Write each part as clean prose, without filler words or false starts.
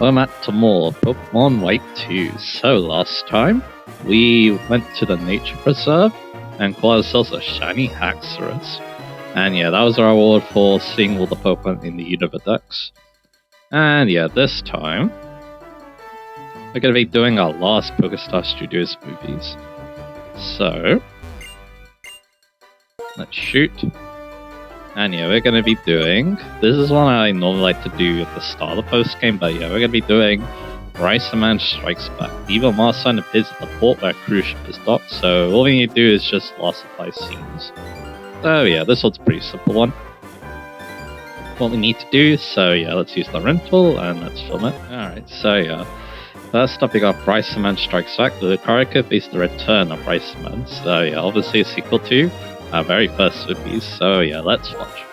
I'm at to more Pokemon White 2. So last time, we went to the nature preserve and caught ourselves a shiny Haxorus. And yeah, that was our reward for seeing all the Pokemon in the Univerdex. And yeah, this time, we're going to be doing our last PokeStar Studios movies. So, let's shoot. And yeah, we're going to be doing... This is one I normally like to do at the start of the post-game, but yeah, we're going to be doing Brycen Strikes Back. Even Mars Sign appears at the port where a cruise ship is docked, so all we need to do is just last supply scenes. So yeah, this one's a pretty simple one. What we need to do, so yeah, let's use the rental and let's film it. Alright, so yeah. First up, we got Brycen Strikes Back. The Lucario is the return of Brycen. So yeah, obviously a sequel to our very first movies. So yeah, let's watch.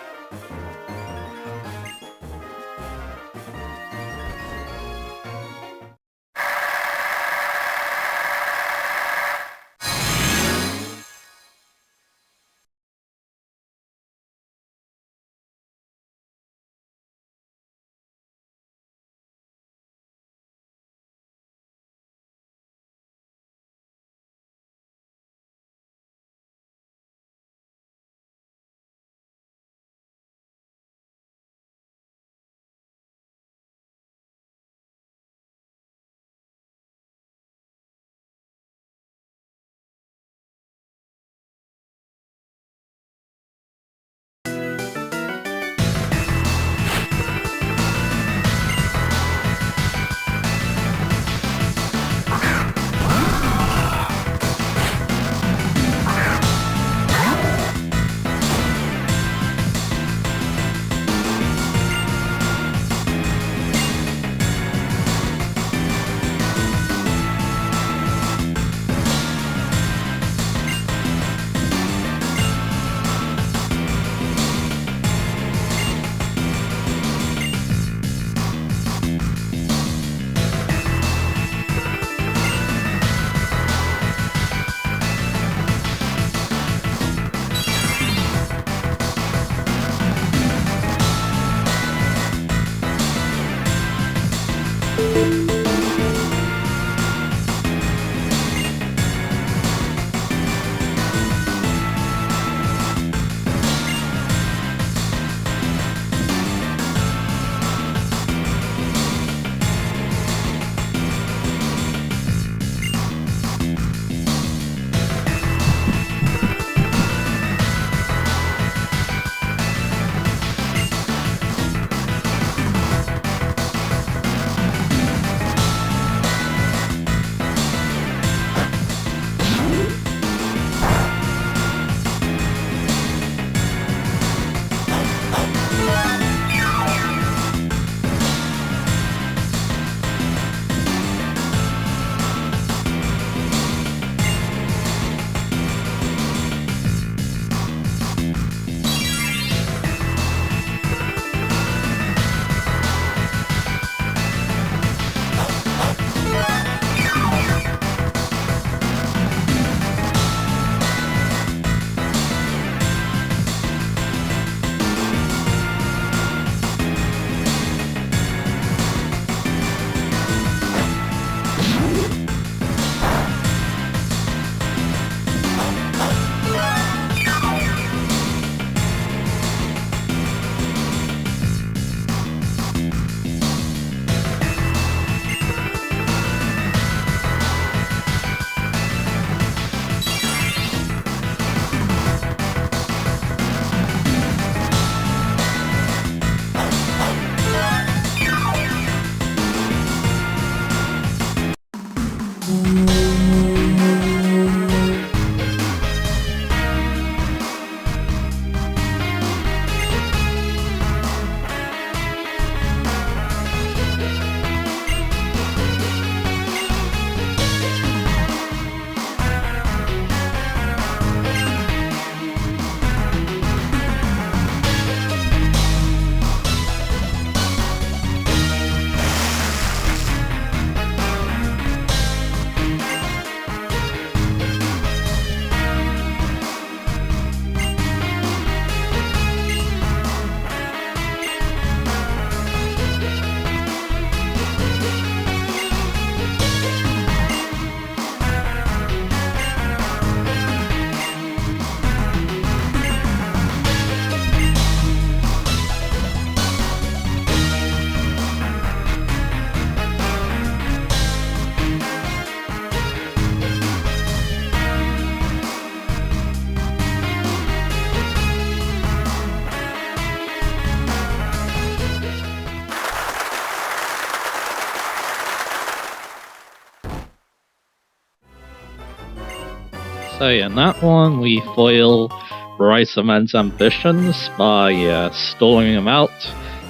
So yeah, in that one we foil Brycen's ambitions by stalling him out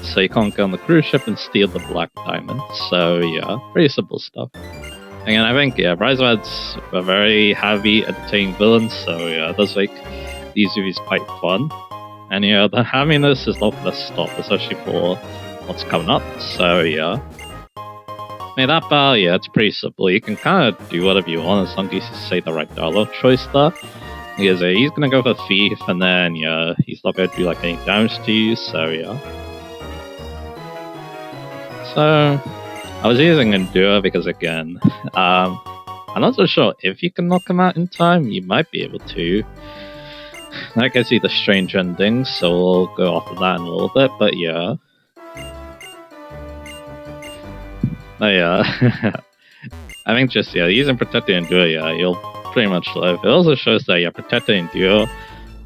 so he can't go on the cruise ship and steal the Black Diamond. So yeah, pretty simple stuff. Again, I think Brycen's a very heavy, entertaining villain, so yeah, it does make these movies quite fun. And the heaviness is not gonna stop, especially for what's coming up. So yeah. I mean, that battle, it's pretty simple. You can kind of do whatever you want as long as you say the right dialogue choice there. Because he's gonna go for Thief, and then he's not gonna do like any damage to you. So yeah. So I was using Endure because again, I'm not so sure if you can knock him out in time. You might be able to. That gives you the strange endings, so we'll go off of that in a little bit. But yeah. I think just using Protect and Endure, you'll pretty much live. It also shows that Protect and Endure,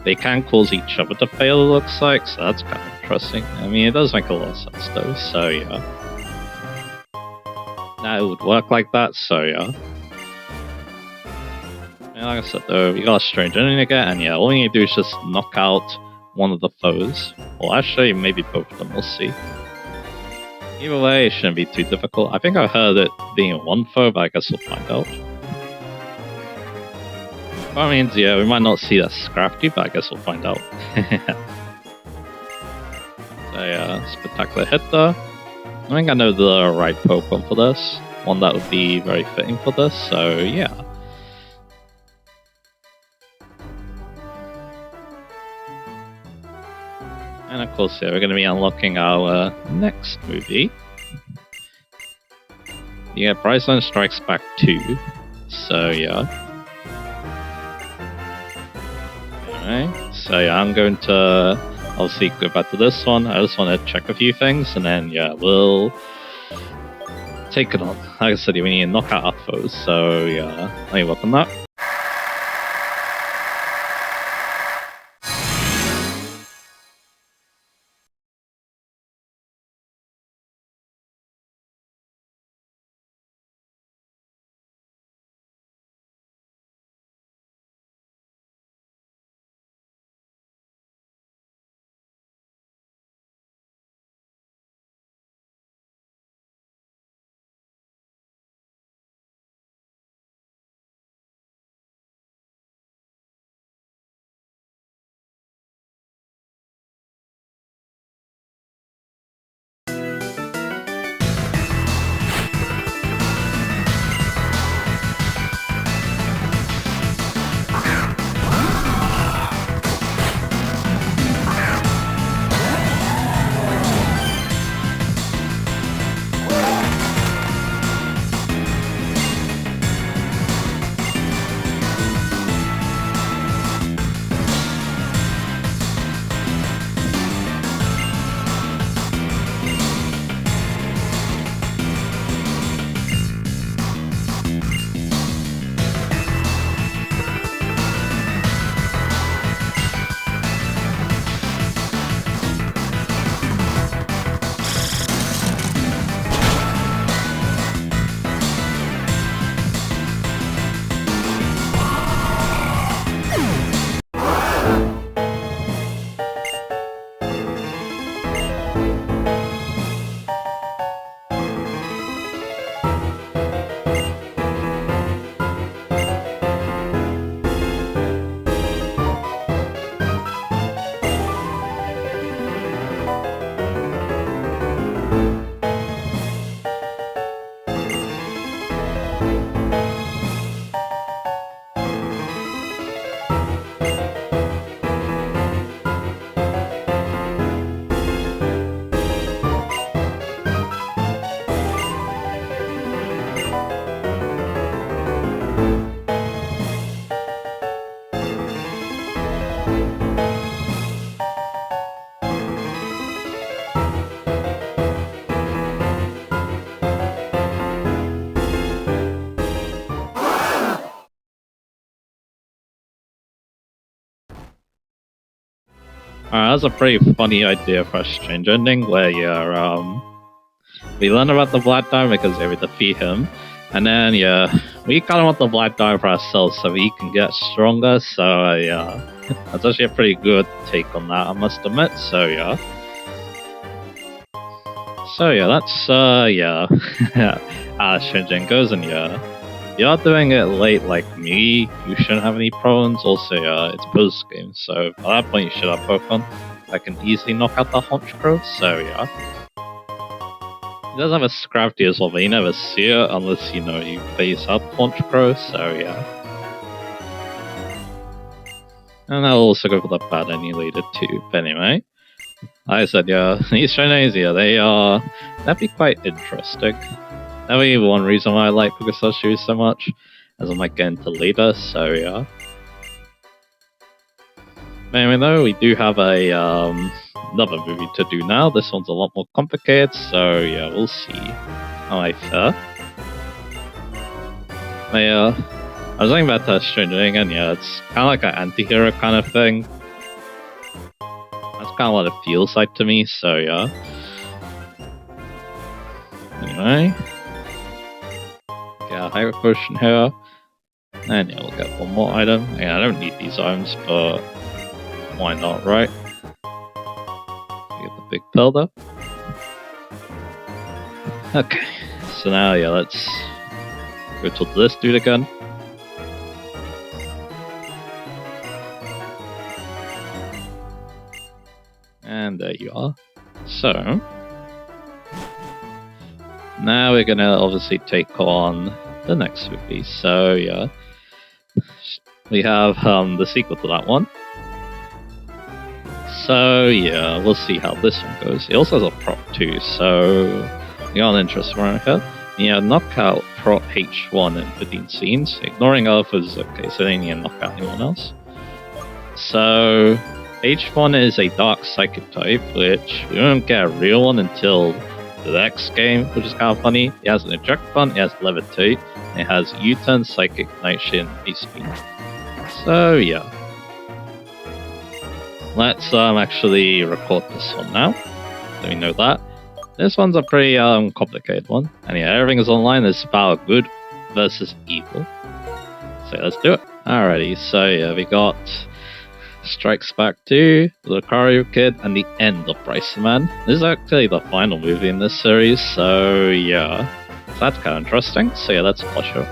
they can cause each other to fail, it looks like, so that's kind of interesting. I mean, it does make a lot of sense though, so yeah. Now it would work like that, so yeah. And like I said though, you got a strange ending again, and all you need to do is just knock out one of the foes. Well, actually, maybe both of them, we'll see. Either way, it shouldn't be too difficult. I think I heard it being one foe, but I guess we'll find out. That means, we might not see that Scrafty, but I guess we'll find out. So spectacular hit there. I think I know the right Pokemon for this. One that would be very fitting for this, so yeah. And of course, we're going to be unlocking our next movie. Brycen Strikes Back 2. So yeah. Alright, so I'm going to obviously go back to this one. I just want to check a few things, and then we'll take it on. Like I said, we need to knock out our foes, so let me work on that. That's a pretty funny idea for a strange ending where we learn about the Black Diamond because they would defeat him, And then, yeah, we kind of want the Black Dye for ourselves so he can get stronger. So, yeah, that's actually a pretty good take on that, I must admit. So, yeah. So, yeah, that's, yeah, how Shenzhen goes. And, yeah, you're doing it late like me, you shouldn't have any problems. Also, yeah, it's post game. So, at that point, you should have Pokemon that can easily knock out the Honchkrow. So, yeah. He does have a Scrafty as well, but you never see it unless, you know, you face up Honchkrow. So, yeah. And I'll also go for the bad any later too. But anyway, like I said, yeah, these trainers, yeah, that'd be quite interesting. That'd be one reason why I like Pokestars shoes so much, as I might get into later. So yeah. But anyway, though, we do have a another movie to do now. This one's a lot more complicated. So yeah, we'll see how I fare. But yeah, I was thinking about Stranger Things, and yeah, it's kind of like an anti-hero kind of thing. That's kind of what it feels like to me, so yeah. Anyway. Get a hyper potion here. And yeah, we'll get one more item. Yeah, I don't need these items, but why not, right? Get the big pill though. Okay, so now, yeah, let's go to this dude again. And there you are. So, now we're gonna obviously take on the next movie. So, yeah, we have the sequel to that one. So, yeah, we'll see how this one goes. It also has a prop too, so you got an interest around here. Yeah, knockout prop H1 in 15 scenes. Ignoring others, okay, so they need to knock out anyone else. So, H1 is a dark psychic type, which we don't get a real one until the next game, which is kind of funny. It has an eject button, it has levitate, and it has U-turn, psychic, nightshade, and ice beam. So, yeah. Let's actually record this one now. Let me know that. This one's a pretty complicated one. And yeah, everything is online. It's about good versus evil. So let's do it. Alrighty, so yeah, we got Strikes Back 2, The Lucario Kid, and the end of Brycen Man. This is actually the final movie in this series, so yeah. So that's kind of interesting. So yeah, let's watch it.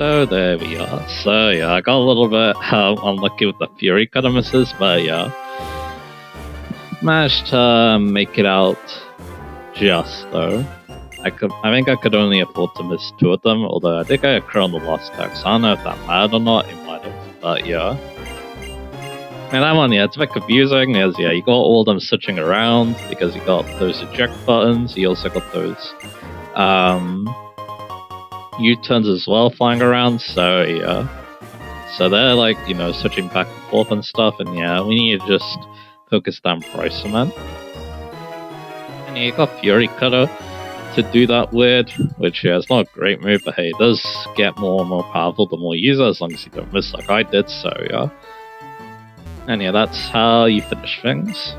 So there we are. So yeah, I got a little bit unlucky with the Fury cutter misses, but yeah, managed to make it out just though. I think I could only afford to miss 2 of them, although I did get a crit on the last attack, so I don't know if that mattered or not, it might have, but yeah. And that one, yeah, it's a bit confusing, as yeah, you got all of them switching around, because you got those eject buttons, you also got those U-turns as well flying around, so yeah. So they're like, you know, switching back and forth and stuff, and yeah, we need to just focus down Brycen, man. And yeah, you got Fury Cutter to do that with, which yeah, it's not a great move, but hey, it does get more and more powerful the more you use it, as long as you don't miss like I did, so yeah. And yeah, that's how you finish things.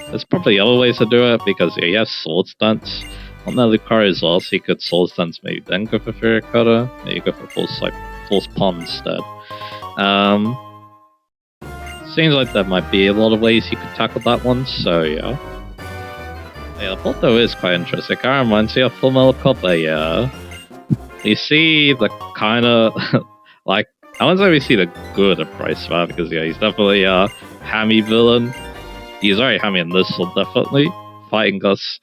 There's probably other ways to do it, because yeah, you have Sword Stance on the Lucario as well, so you could Sword Stance maybe then go for Fury Cutter, maybe go for False Palm instead. Seems like there might be a lot of ways you could tackle that one, so yeah. Yeah, the plot though is quite interesting. It kind of reminds me of Full Metal Copper, yeah. You see the kind of, like, I wouldn't say we see the good of Brycen, because yeah, he's definitely a hammy villain. He's very hammy in this one, definitely. Fighting us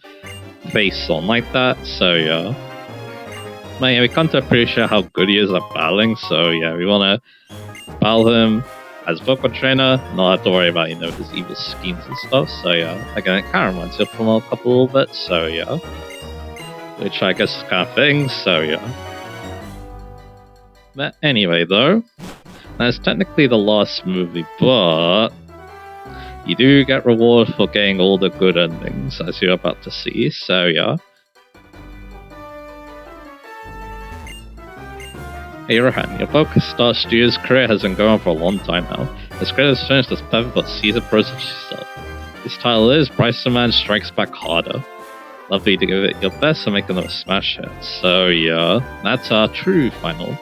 face on like that, so yeah. But yeah, we come to appreciate how good he is at battling, so yeah, we want to battle him as vocal trainer, not have to worry about, you know, his evil schemes and stuff, so yeah. Again, it kind of reminds me of Full Metal Copper a little bit, so yeah. Which I guess is kind of thing, so yeah. But anyway, though, that's technically the last movie, but you do get reward for getting all the good endings, as you're about to see, so yeah. Hey Rohan, your Focus Star Studio's career has been going on for a long time now. His career has finished as perfect but season process yourself. His title is Brycen Man Strikes Back Harder. Lovely to give it your best and make another smash hit. So yeah, that's our true final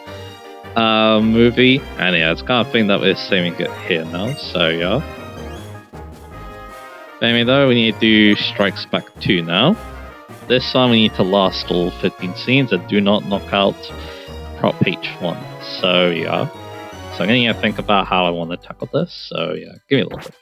movie. And yeah, it's kind of thing that we're saving it here now, so yeah. Anyway though, we need to do Strikes Back 2 now. This time we need to last all 15 scenes and do not knock out Prop H1. So yeah. So I'm gonna think about how I want to tackle this. So yeah, give me a little bit.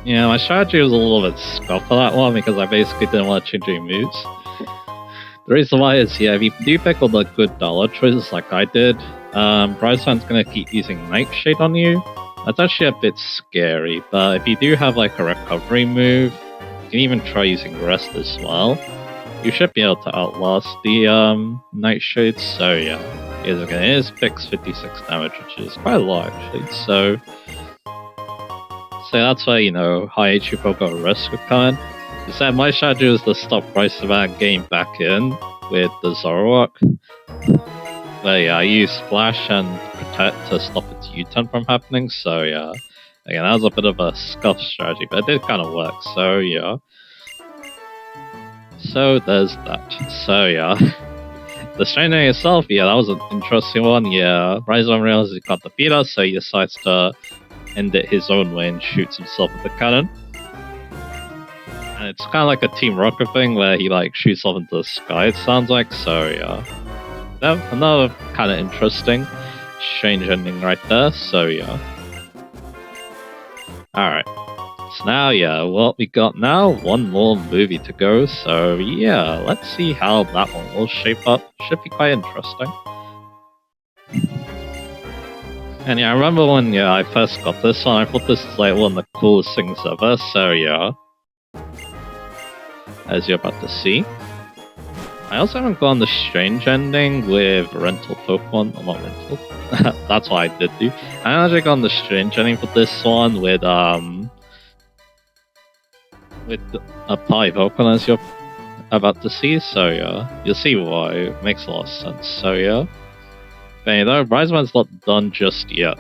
Yeah, my strategy was a little bit scuffed for that one because I basically didn't want to change any moves. The reason why is, yeah, if you do pick all the good dollar choices like I did, Brycen's gonna keep using Nightshade on you. That's actually a bit scary, but if you do have like a recovery move, you can even try using Rest as well. You should be able to outlast the Nightshade, so yeah. It is fixed 56 damage, which is quite a lot actually, so that's why, high HP Pokemon Rest would come in. Instead, my strategy was to stop Brycen and game back in with the Zoroark. But yeah, I used Splash and Protect to stop its U-turn from happening, so yeah. Again, that was a bit of a scuff strategy, but it did kind of work, so yeah. So there's that. So yeah. The Straining itself, yeah, that was an interesting one, yeah. Brycen realizes he can't defeat us, so he decides to end it his own way and shoots himself with the cannon. And it's kind of like a Team Rocket thing where he like shoots off into the sky, it sounds like, so yeah. Another kind of interesting, strange ending right there, so yeah. Alright. So now, yeah, well, we got now one more movie to go, so yeah, let's see how that one will shape up. Should be quite interesting. And yeah, I remember when I first got this one, I thought this was like one of the coolest things ever, so yeah. As you're about to see. I also haven't gone the strange ending with rental Pokemon. Well, not rental. That's what I did do. I haven't actually gone the strange ending for this one with a party Pokemon as you're about to see, so yeah. You'll see why. It makes a lot of sense, so yeah. But Bryceman's not done just yet.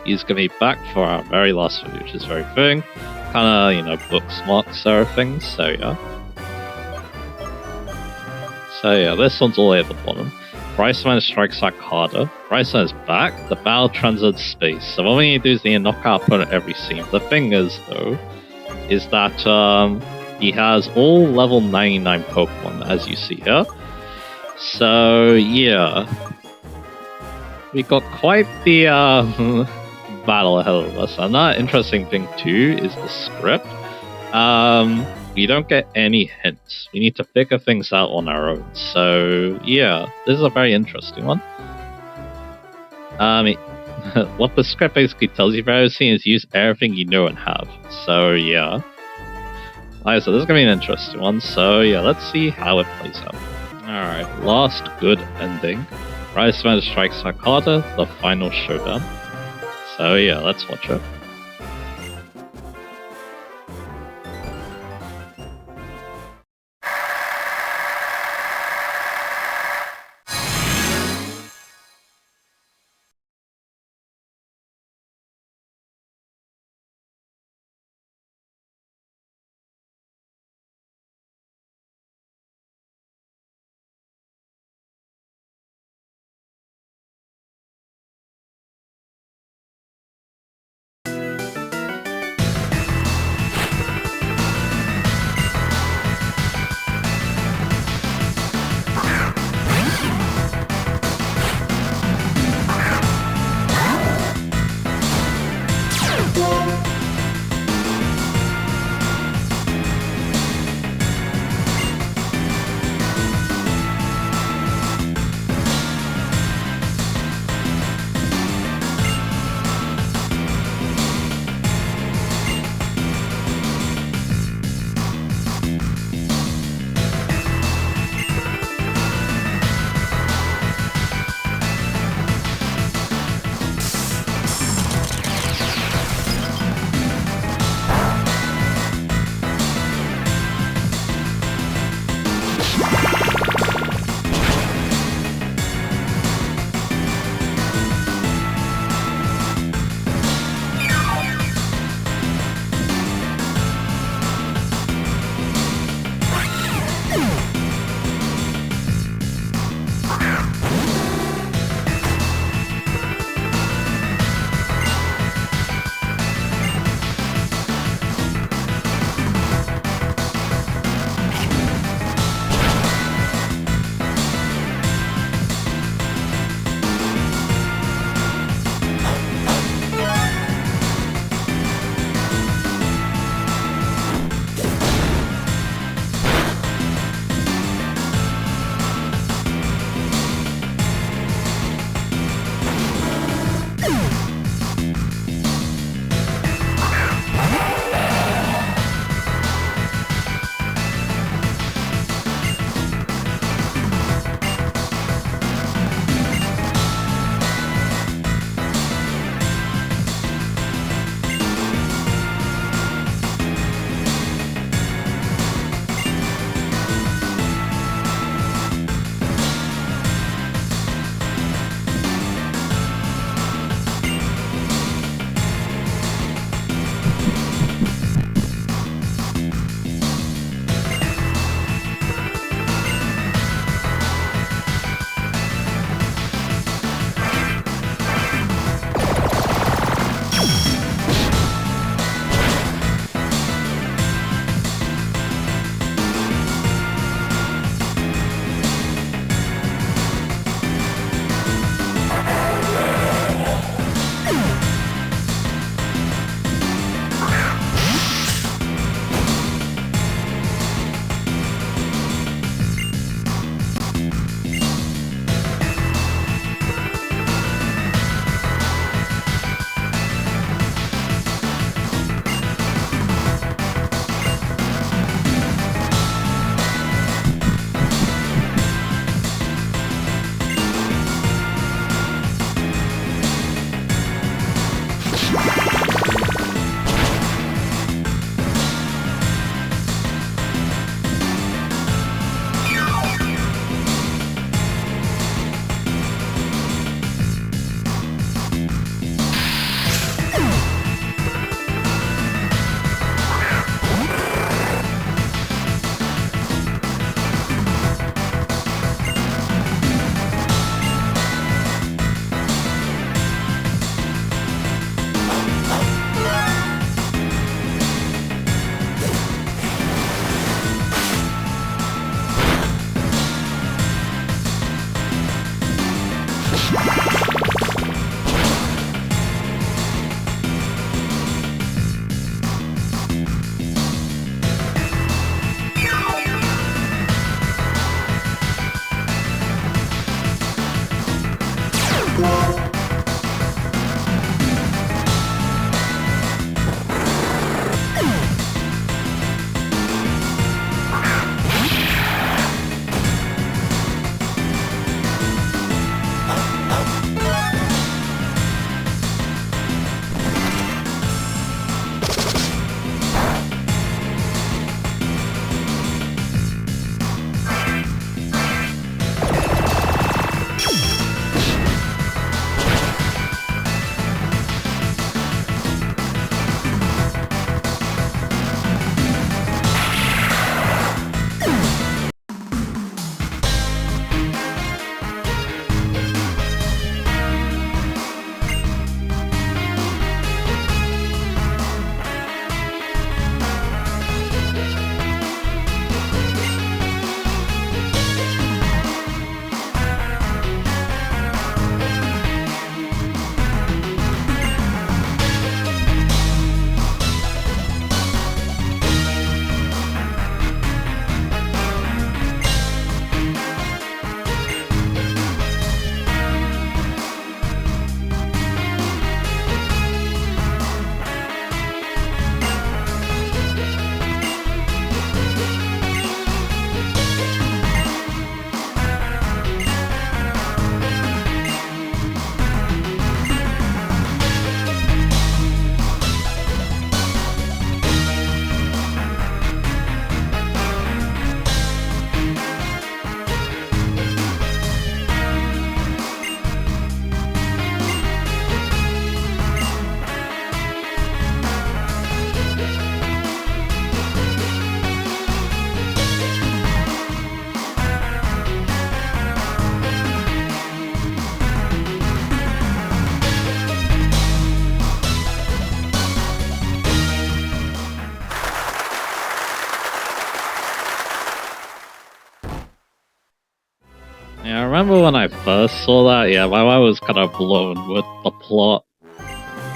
He's gonna be back for our very last video, which is very fitting. Kinda, book smart sort of things, so yeah. So yeah, this one's all the way at the bottom. Brycen strikes back harder. Brycen is back. The battle transcends space. So what we need to do is knock out opponent every scene. The thing is, though, is that he has all level 99 Pokemon, as you see here. So yeah, we got quite the battle ahead of us. Another interesting thing too is the script. We don't get any hints. We need to figure things out on our own. So yeah, this is a very interesting one. What the script basically tells you for everything is use everything you know and have. So yeah. Like I said, this is gonna be an interesting one. So yeah, let's see how it plays out. Alright, last good ending. Brycen strikes Hakata, the final showdown. So yeah, let's watch it. remember when I first saw that, yeah, my mind was kind of blown with the plot.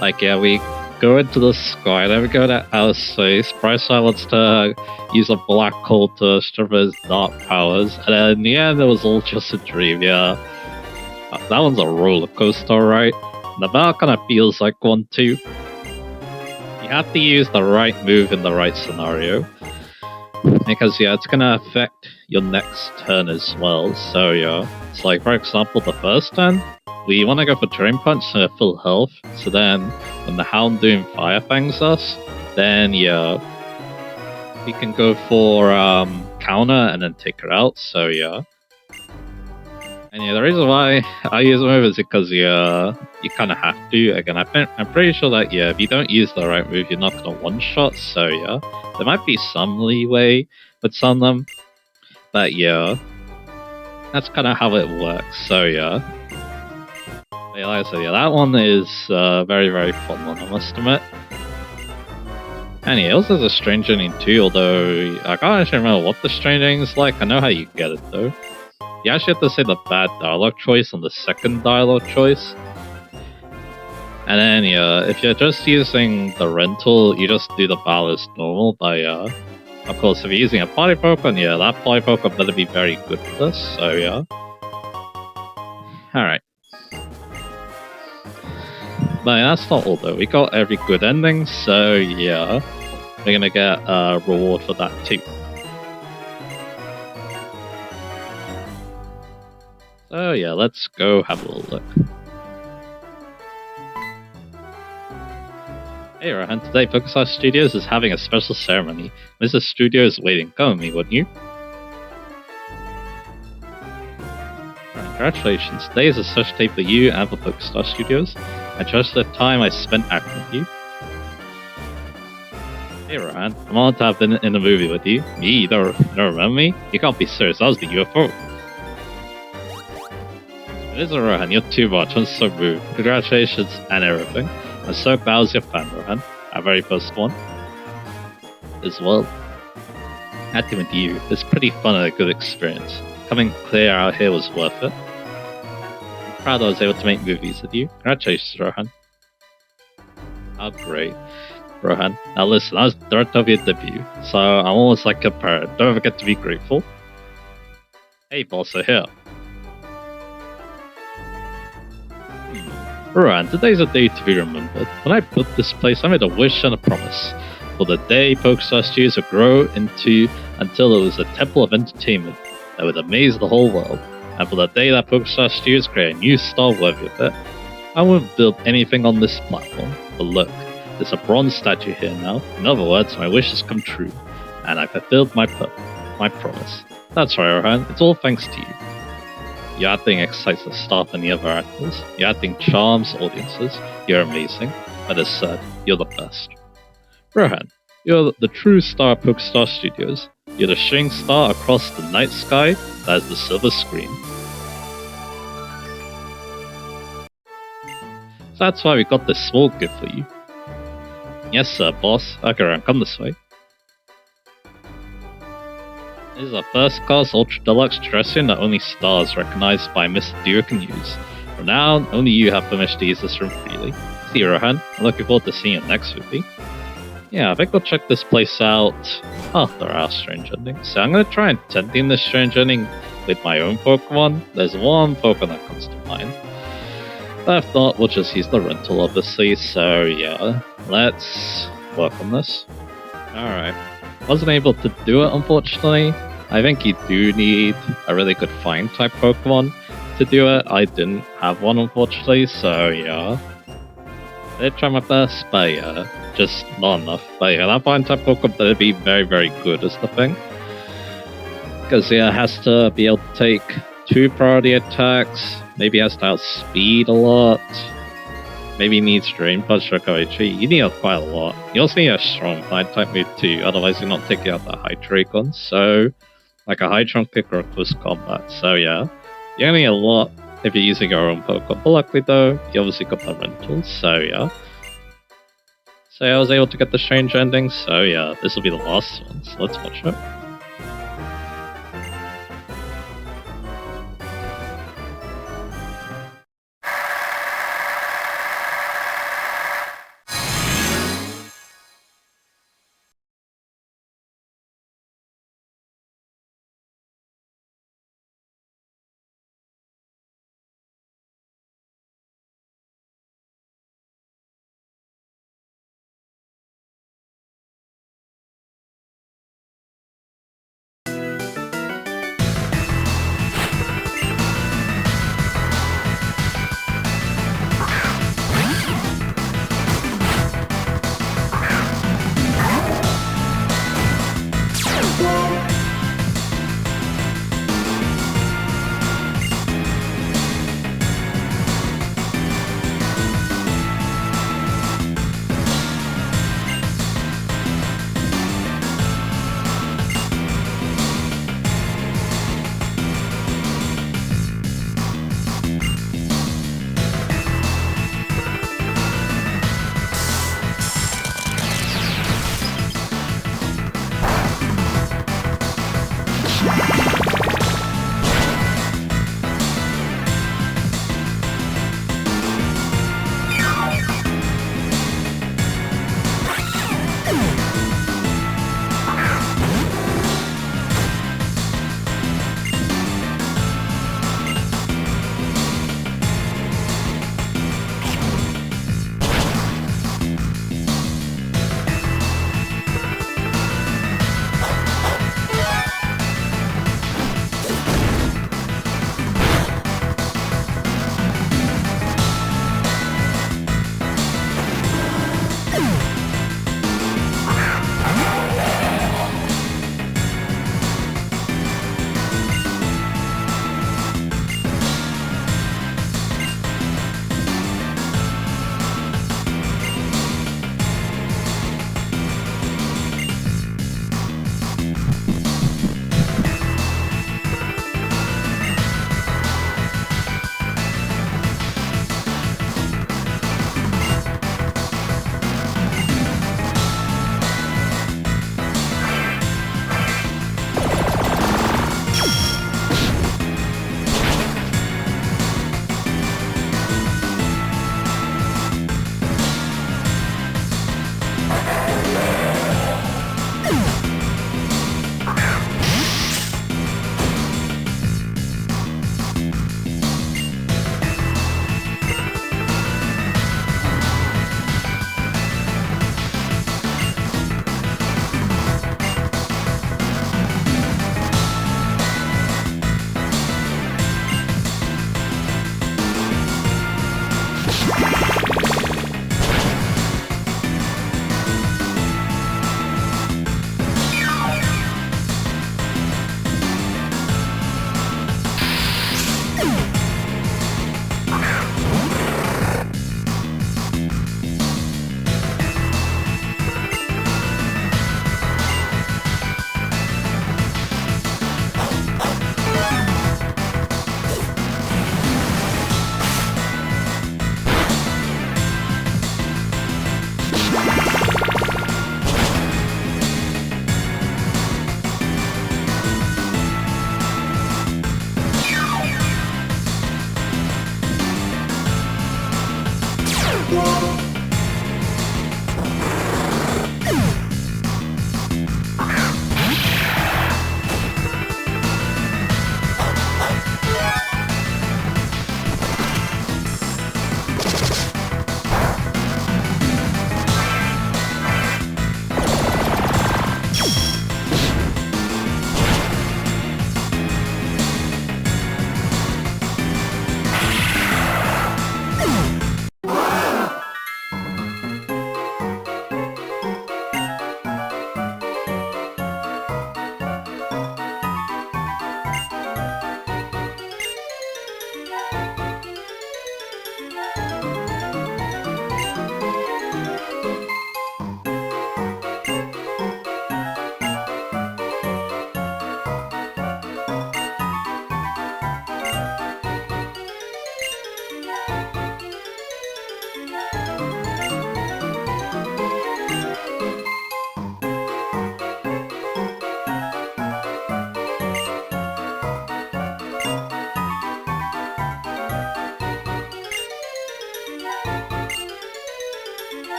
Like, yeah, we go into the sky, then we go to outer space. Brycen wants to use a black hole to strip his dark powers, and then in the end, it was all just a dream, yeah. That one's a roller coaster, right? The battle kind of feels like one too. You have to use the right move in the right scenario. Because, yeah, it's gonna affect your next turn as well. So, yeah, it's like, for example, the first turn, we want to go for Drain Punch to full health. So then, when the Houndoom Fire Fangs us, then, yeah, we can go for counter and then take her out. So, yeah. And yeah, the reason why I use the move is because yeah, you kind of have to. Again, I'm pretty sure that yeah, if you don't use the right move, you're not gonna one shot. So yeah, there might be some leeway with some of them, but yeah, that's kind of how it works. So yeah, but, yeah, like I said, yeah, that one is very very fun one, I must admit. And yeah, it also has a strange ending too. Although I can't actually remember what the strange ending is like. I know how you get it though. You actually have to say the bad dialogue choice on the second dialogue choice. And then, yeah, if you're just using the rental, you just do the battle as normal. But, of course, if you're using a party Pokemon, yeah, that party Pokemon better be very good for this. So, yeah. Alright. But yeah, that's not all, though. We got every good ending, so, yeah. We're gonna get a reward for that, too. So yeah, let's go have a little look. Hey Rohan, today Pokestars Studios is having a special ceremony. Mrs. Studio is waiting. Come with me, wouldn't you? Congratulations, today is a such day for you and for Pokestar Studios. I trust the time I spent acting with you. Hey Rohan, I'm honored to have been in the movie with you. Me, you don't remember me? You can't be serious, I was the UFO. It is a Rohan, you're too much, I'm so moved. Congratulations and everything. I'm so glad I was your fan, Rohan. Our very first one. As well. Acting with you is pretty fun and a good experience. Coming clear out here was worth it. I'm proud I was able to make movies with you. Congratulations, Rohan. Oh, great. Rohan, now listen, I was director of your debut, so I'm almost like a parent. Don't forget to be grateful. Hey, boss, are here. Rohan, today's a day to be remembered. When I built this place, I made a wish and a promise. For the day Pokestar Studios would grow into until it was a temple of entertainment that would amaze the whole world. And for the day that Pokestar Studios create a new star worthy of it. I wouldn't build anything on this platform, but look, there's a bronze statue here now. In other words, my wish has come true, and I fulfilled my promise. That's right, Rohan, it's all thanks to you. Your acting excites the staff and the other actors. Your acting charms audiences. You're amazing. But as said, you're the best. Rohan, you're the true star of Pokestar Studios. You're the shining star across the night sky that is the silver screen. So that's why we got this small gift for you. Yes sir, boss. Okay, Rohan, come this way. This is a first-class Ultra Deluxe dressing that only stars recognized by Mr. Deer can use. From now on, only you have permission to use this room freely. See you, Rohan. I'm looking forward to seeing you next movie. Yeah, I think we'll check this place out after our strange ending. So I'm going to try and attending this strange ending with my own Pokemon. There's one Pokemon that comes to mind. But if not, we'll just use the rental, obviously. So yeah, let's work on this. Alright. Wasn't able to do it, unfortunately. I think you do need a really good find type Pokemon to do it. I didn't have one, unfortunately, so yeah. I did try my best, but yeah, just not enough. But yeah, that find type Pokemon that'd be very, very good is the thing. Because yeah, it has to be able to take 2 priority attacks, maybe has to outspeed a lot. Maybe needs Drain Punch recovery tree. You need quite a lot. You also need a strong find type move too, otherwise you're not taking out the Hydreigon. So, like a Hydron kick or a close combat. So yeah, you're gonna need a lot if you're using your own Pokemon. But luckily though, you obviously got the rentals, so yeah. So yeah, I was able to get the strange ending, so yeah, this will be the last one, so let's watch it.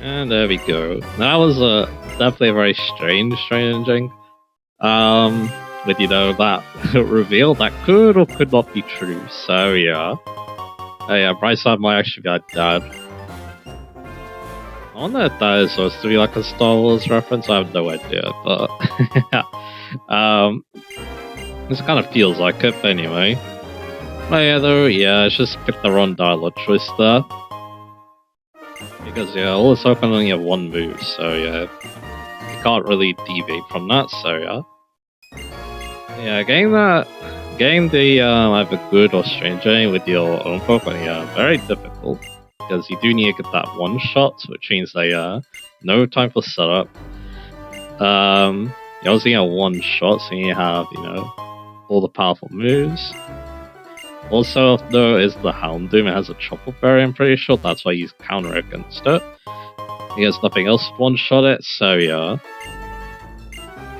And there we go. That was definitely a very strange ending. With, you know, that reveal that could or could not be true. So, yeah. Yeah, Brycen might actually be like dad. I wonder if that is supposed to be like a Star Wars reference. I have no idea, but this kind of feels like it anyway. But yeah, though, yeah, it's just picked the wrong dialogue choice there. Because, yeah, all this open only have one move, so yeah, you can't really deviate from that, so yeah. Yeah, getting the either good or strange ending with your own Pokemon, yeah, very difficult. Because you do need to get that one shot, which means that, no time for setup. You also get one shot, so you have, you know, all the powerful moves. Also, though, is the Houndoom. It has a Chocolate Berry, I'm pretty sure. That's why you counter against it. Because nothing else one-shot it, so yeah.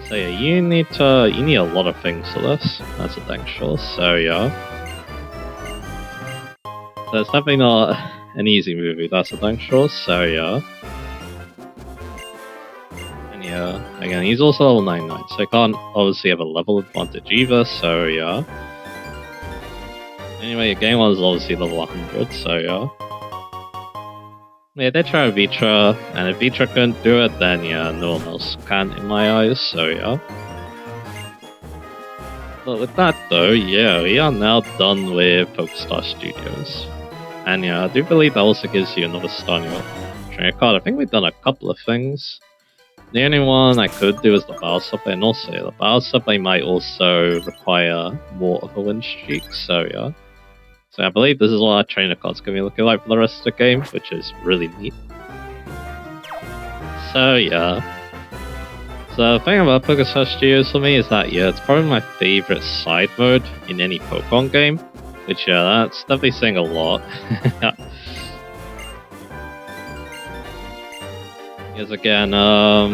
So yeah, you need a lot of things for this. That's a dang sure, so yeah. So it's definitely not an easy movie, that's a dang sure, so yeah. And yeah, again, he's also level 99, so he can't obviously have a level advantage either, so yeah. Anyway, your game was obviously level 100, so yeah. Yeah, they try Vitra, and if Vitra couldn't do it, then yeah, no one else can in my eyes, so yeah. But with that though, yeah, we are now done with Pokestar Studios. And yeah, I do believe that also gives you another star in your trainer card. I think we've done a couple of things. The only one I could do is the Battle Supply, and also the Battle Supply might also require more of a win streak, so yeah. So I believe this is what our trainer card's going to be looking like for the rest of the game, which is really neat. So yeah. So the thing about Pokestar Studios for me is that, yeah, it's probably my favorite side mode in any Pokemon game. Which, yeah, that's definitely saying a lot. Because again, I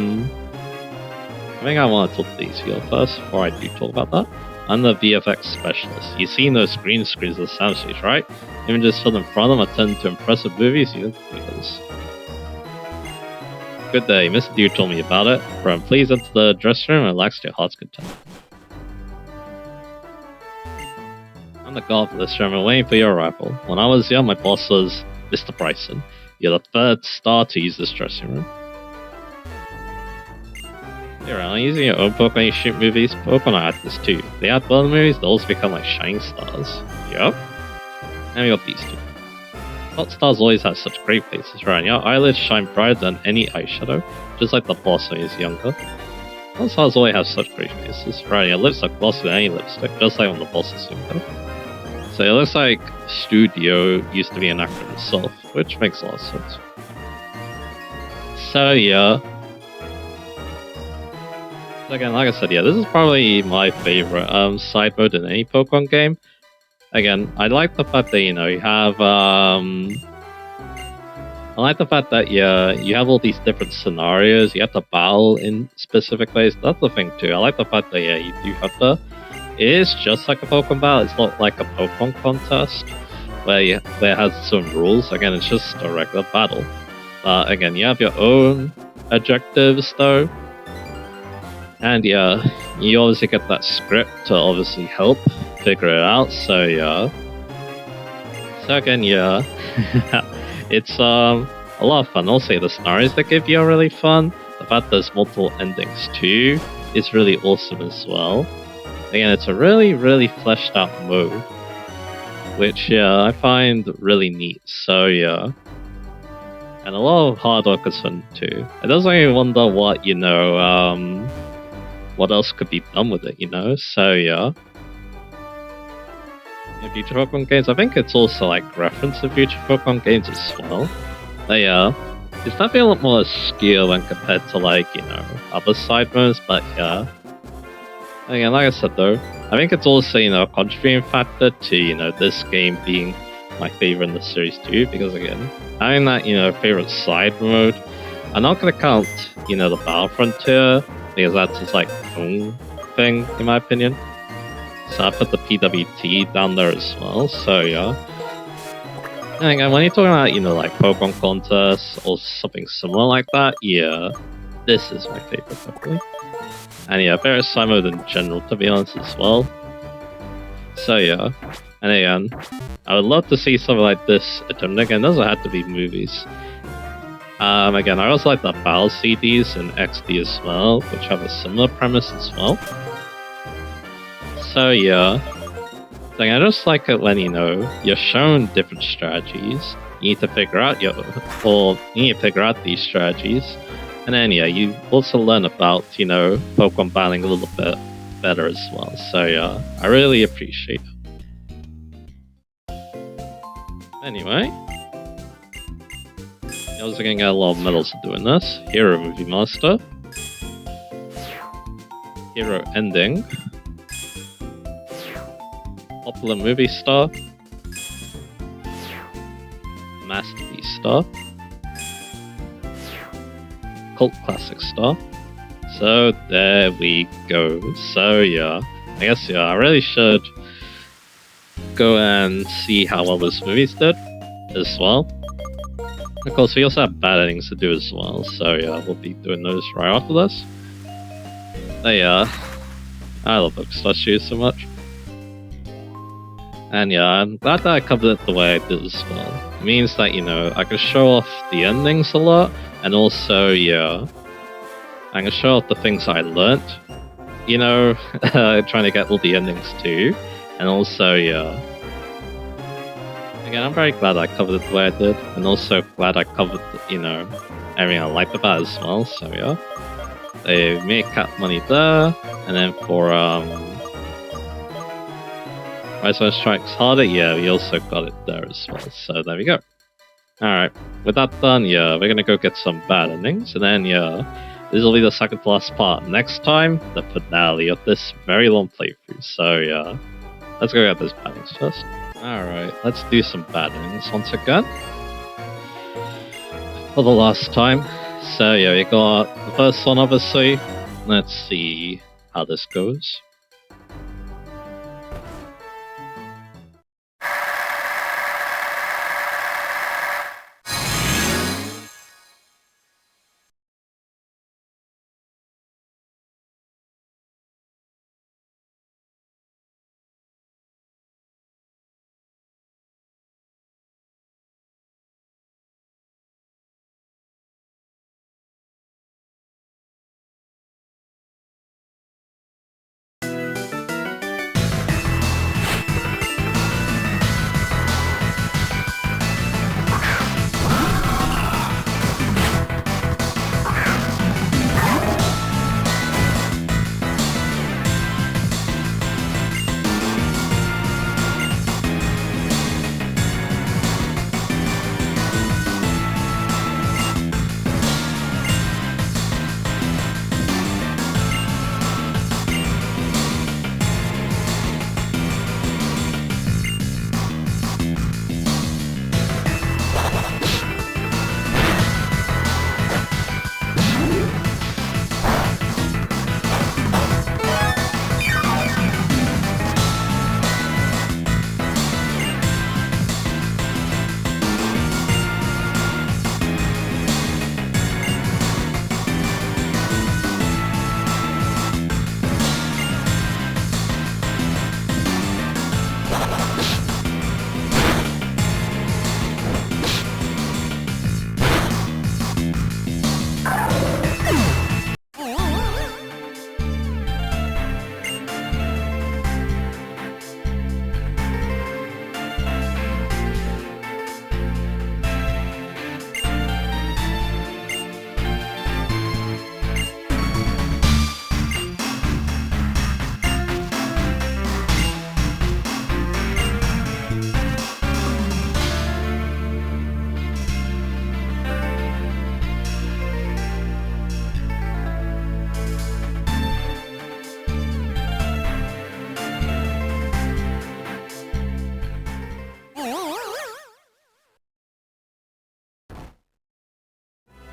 think I want to talk to these people first before I do talk about that. I'm the VFX specialist. You've seen those green screens of the sound stage, right? Even just stood in front of them, I turned into impressive movies. You know this. Good day, Mr. Dude told me about it. Run, please enter the dressing room and relax to your heart's content. I'm the guard for this room and waiting for your arrival. When I was young, my boss was Mr. Brycen. You're the third star to use this dressing room. You're around using your own Pokemon you shoot movies. Pokemon add this too. They add well in movies, they also become like shining stars. Yup. And we got these two. Hot stars always have such great places, right? Your eyelids shine brighter than any eyeshadow, just like the boss when he was younger. Hot stars always have such great places, right? Your lips are glossier than any lipstick, just like when the boss was younger. So it looks like Studio used to be an acronym itself, which makes a lot of sense. So yeah. Again, like I said, yeah, this is probably my favorite side mode in any Pokemon game. Again, I like the fact that, you know, you have I like the fact that, yeah, you have all these different scenarios, you have to battle in specific ways. That's the thing too. I like the fact that, yeah, you do have to. It is just like a Pokemon battle, it's not like a Pokemon contest where it has some rules. Again, it's just a regular battle. Again, you have your own objectives though. And yeah, you obviously get that script to obviously help figure it out, so yeah. So again, yeah, it's a lot of fun. Also, the scenarios they give you are really fun. The fact there's multiple endings too is really awesome as well. Again, it's a really, really fleshed out mode, which, yeah, I find really neat, so yeah. And a lot of hard work is fun too. It does make me wonder what, you know, what else could be done with it, you know? So yeah. In future Pokemon games, I think it's also like reference to future Pokemon games as well. But yeah, it's definitely a lot more skill when compared to like, you know, other side modes, but yeah. Again, like I said though, I think it's also, you know, a contributing factor to, you know, this game being my favorite in the series too, because again, having that, you know, favorite side mode, I'm not gonna count, you know, the Battle Frontier, because that's just like own thing in my opinion. So I put the PWT down there as well, so yeah. And again, when you're talking about, you know, like Pokemon contests or something similar like that, yeah, this is my favorite, definitely. And yeah, very side mode in general, to be honest, as well. So yeah, and again, I would love to see something like this attempt. Again, it doesn't have to be movies. Again, I also like the Battle CDs and XD as well, which have a similar premise as well. So yeah, I just like it when, you know, you're shown different strategies. You need to figure out these strategies, and then yeah, you also learn about, you know, Pokemon battling a little bit better as well. So yeah, I really appreciate it. Anyway, I was gonna get a lot of medals for doing this. Hero Movie Master, Hero Ending, Popular Movie Star, Masterpiece Star, Cult Classic Star. So there we go. So yeah, I guess yeah, I really should go and see how well this movie's did as well. Of course, we also have bad endings to do as well, so yeah, we'll be doing those right after this. But yeah, I love Bookstore Shoes so much. And yeah, I'm glad that I covered it the way I did as well. It means that, you know, I can show off the endings a lot, and also, yeah, I can show off the things I learnt, you know, trying to get all the endings too. And also, yeah, again, I'm very glad I covered it the way I did, and also glad I covered, you know, everything I liked about it as well, so yeah. They made cat money there, and then for, Brycen Strikes Harder, yeah, we also got it there as well, so there we go. Alright, with that done, yeah, we're gonna go get some bad endings, and then, yeah, this will be the second to last part. Next time, the finale of this very long playthrough, so yeah, let's go get those bad endings first. Alright, let's do some bad endings once again. For the last time. So yeah, we got the first one obviously. Let's see how this goes.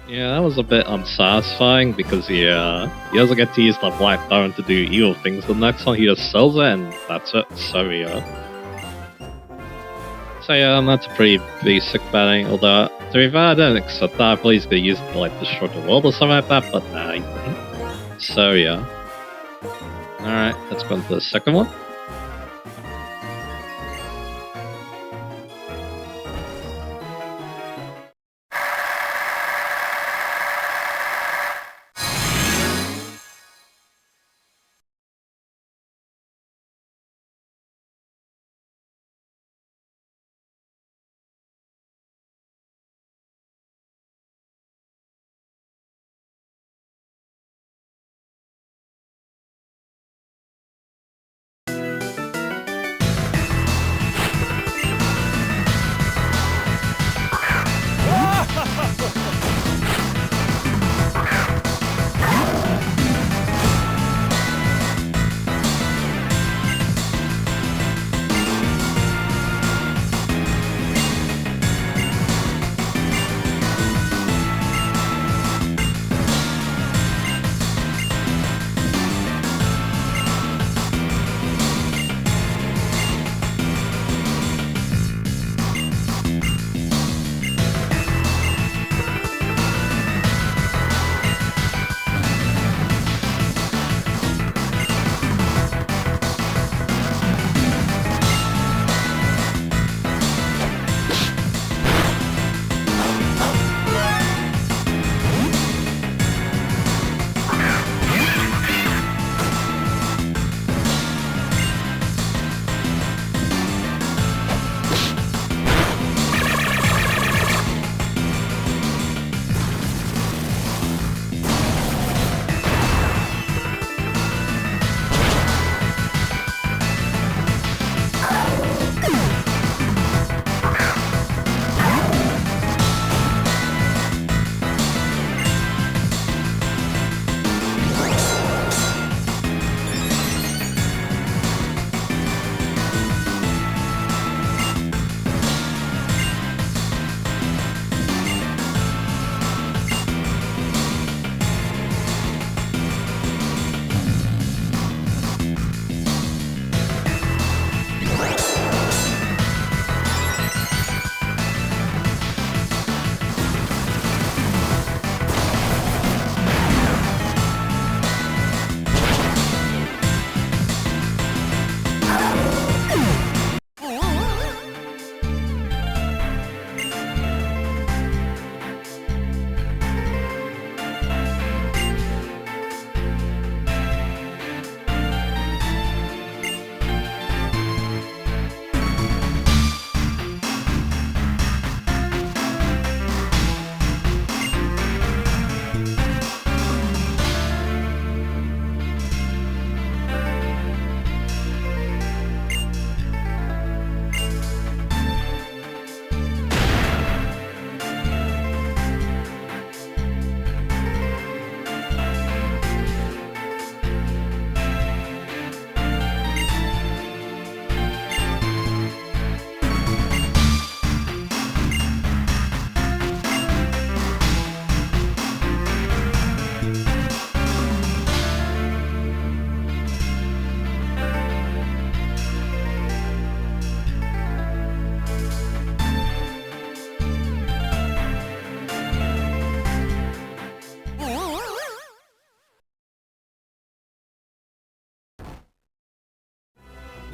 Yeah, that was a bit unsatisfying because he doesn't get to use the Black Diamond to do evil things. The next one he just sells it and that's it. So yeah. So yeah, that's a pretty basic batting, although to be fair, I don't accept that. I thought he's gonna use it to like destroy the world or something like that, but nah, he didn't. So yeah. Alright, let's go on to the second one.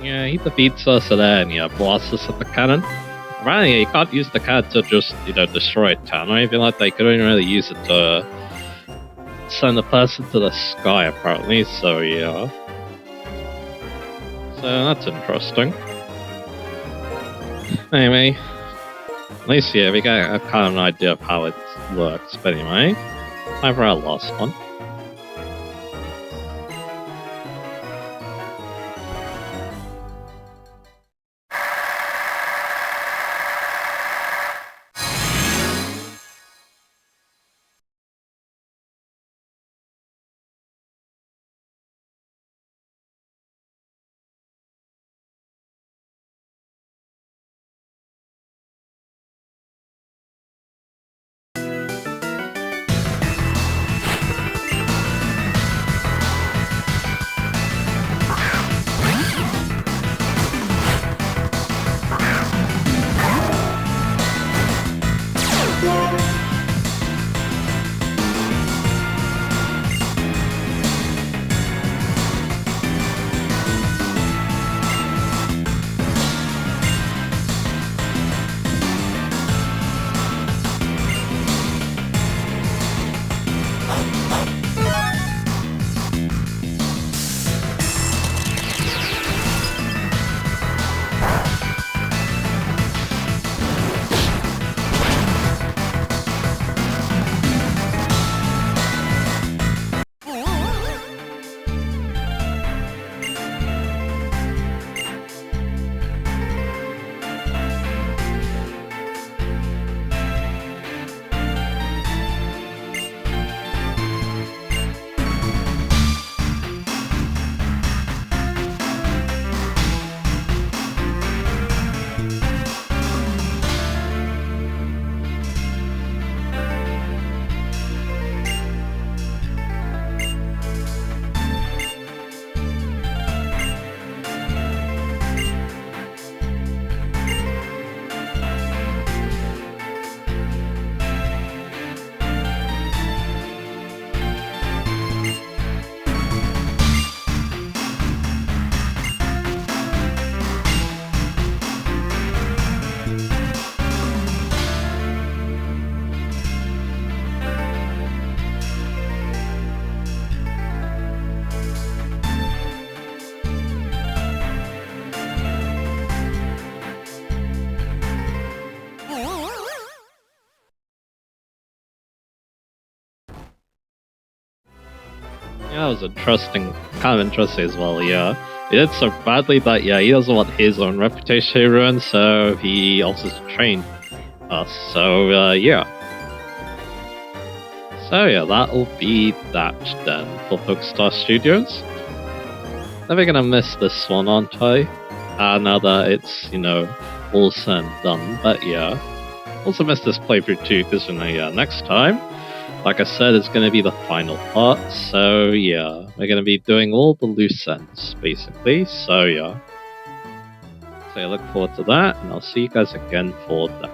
Yeah, he defeats us and then, blasts us at the cannon. Apparently, you can't use the cannon to just, destroy a town or anything like that. You can only really use it to send a person to the sky, apparently, so yeah. So that's interesting. Anyway, at least, yeah, we got a kind of an idea of how it works, but anyway, time for our last one. Yeah, it was interesting, kind of interesting as well, yeah. He did so badly that, yeah, he doesn't want his own reputation to ruin, so he offers to train us, so, yeah. So, yeah, that'll be that then for Pokestar Studios. Never gonna miss this one, aren't I? Now that it's, all said and done, but yeah. Also miss this playthrough too, because, yeah, next time, like I said, it's going to be the final part, so yeah, we're going to be doing all the loose ends, basically, so yeah. So I look forward to that, and I'll see you guys again for that.